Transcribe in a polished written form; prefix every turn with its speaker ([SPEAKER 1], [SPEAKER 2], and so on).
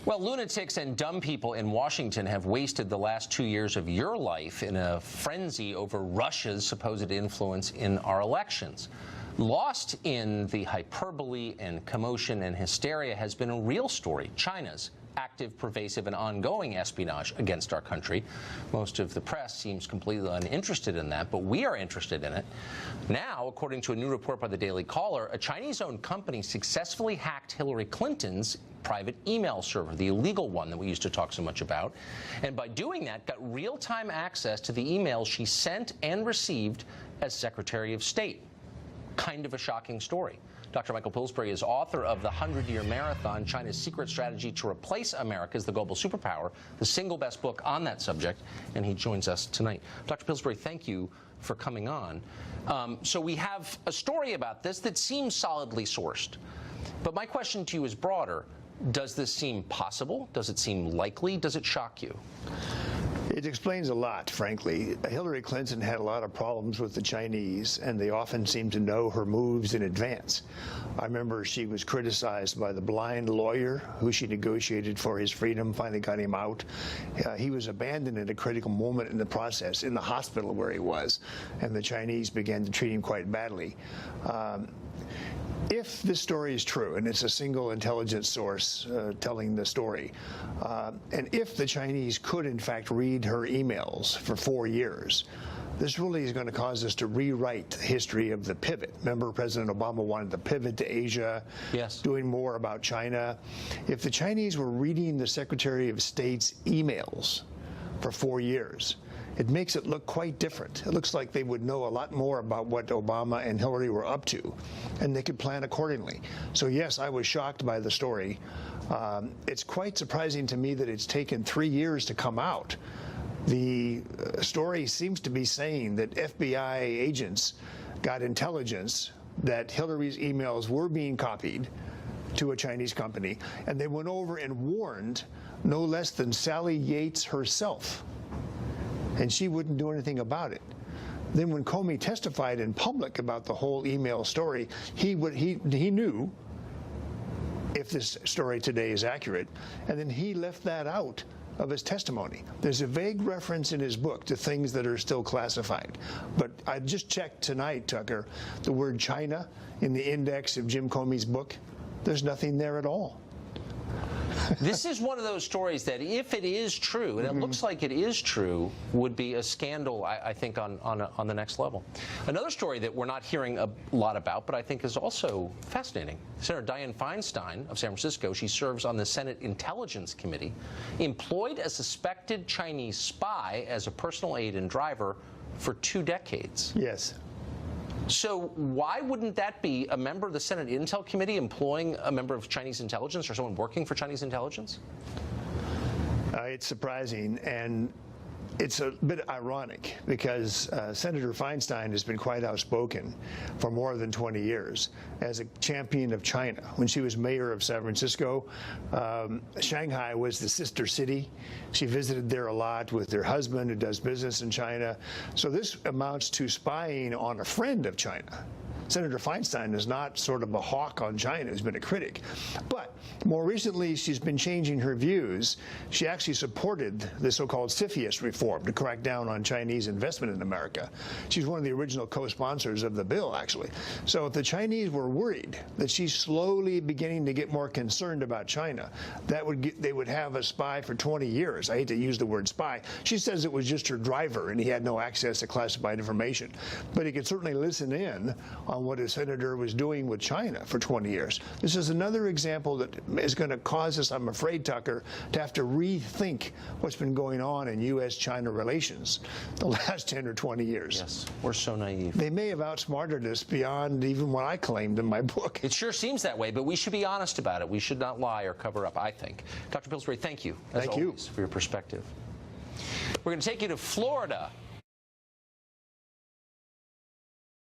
[SPEAKER 1] Well, lunatics and dumb people in Washington have wasted the last 2 years of your life in a frenzy over Russia's supposed influence in our elections. Lost in the hyperbole and commotion and hysteria has been a real story, China's active, pervasive, and ongoing espionage against our country. Most of the press seems completely uninterested in that, but we are interested in it. Now, according to a new report by the Daily Caller, a Chinese-owned company successfully hacked Hillary Clinton's private email server, the illegal one that we used to talk so much about, and by doing that, got real-time access to the emails she sent and received as Secretary of State. Kind of a shocking story. Dr. Michael Pillsbury is author of The 100-Year Marathon, China's Secret Strategy to Replace America as the Global Superpower, the single best book on that subject, and he joins us tonight. Dr. Pillsbury, thank you for coming on. So we have a story about this that seems solidly sourced. But my question to you is broader. Does this seem possible? Does it seem likely? Does it shock you?
[SPEAKER 2] It explains a lot, frankly. Hillary Clinton had a lot of problems with the Chinese, and they often seemed to know her moves in advance. I remember she was criticized by the blind lawyer who she negotiated for his freedom, finally got him out. He was abandoned at a critical moment in the process, in the hospital where he was, and the Chinese began to treat him quite badly. If this story is true, and it's a single intelligence source telling the story, and if the Chinese could in fact read her emails for 4 years, this really is going to cause us to rewrite the history of the pivot. Remember, President Obama wanted to pivot to Asia,
[SPEAKER 1] yes,
[SPEAKER 2] doing more about China. If the Chinese were reading the Secretary of State's emails for 4 years, it makes it look quite different. It looks like they would know a lot more about what Obama and Hillary were up to, and they could plan accordingly. So yes, I was shocked by the story. It's quite surprising to me that it's taken 3 years to come out. The story seems to be saying that FBI agents got intelligence that Hillary's emails were being copied to a Chinese company, and they went over and warned no less than Sally Yates herself, and she wouldn't do anything about it. Then when Comey testified in public about the whole email story, he knew if this story today is accurate, and then he left that out of his testimony. There's a vague reference in his book to things that are still classified. But I just checked tonight, Tucker, the word China in the index of Jim Comey's book. There's nothing there at all.
[SPEAKER 1] This is one of those stories that, if it is true, and it looks like it is true, would be a scandal, I think, on the next level. Another story that we're not hearing a lot about, but I think is also fascinating. Senator Dianne Feinstein of San Francisco, she serves on the Senate Intelligence Committee, employed a suspected Chinese spy as a personal aide and driver for 2 decades.
[SPEAKER 2] Yes.
[SPEAKER 1] So why wouldn't that be a member of the Senate Intel Committee employing a member of Chinese intelligence or someone working for Chinese intelligence?
[SPEAKER 2] It's surprising, and it's a bit ironic because Senator Feinstein has been quite outspoken for more than 20 years as a champion of China. When she was mayor of San Francisco, Shanghai was the sister city. She visited there a lot with her husband who does business in China. So this amounts to spying on a friend of China. Senator Feinstein is not sort of a hawk on China, who's been a critic. But more recently, she's been changing her views. She actually supported the so-called CFIUS reform to crack down on Chinese investment in America. She's one of the original co-sponsors of the bill, actually. So if the Chinese were worried that she's slowly beginning to get more concerned about China, they would have a spy for 20 years. I hate to use the word spy. She says it was just her driver and he had no access to classified information. But he could certainly listen in on what a senator was doing with China for 20 years. This is another example that is going to cause us, I'm afraid, Tucker, to have to rethink what's been going on in U.S.-China relations the last 10 or 20 years.
[SPEAKER 1] Yes, we're so naive.
[SPEAKER 2] They may have outsmarted us beyond even what I claimed in my book.
[SPEAKER 1] It sure seems that way, but we should be honest about it. We should not lie or cover up, I think. Dr. Pillsbury, thank you, as always, for your perspective. We're going to take you to Florida.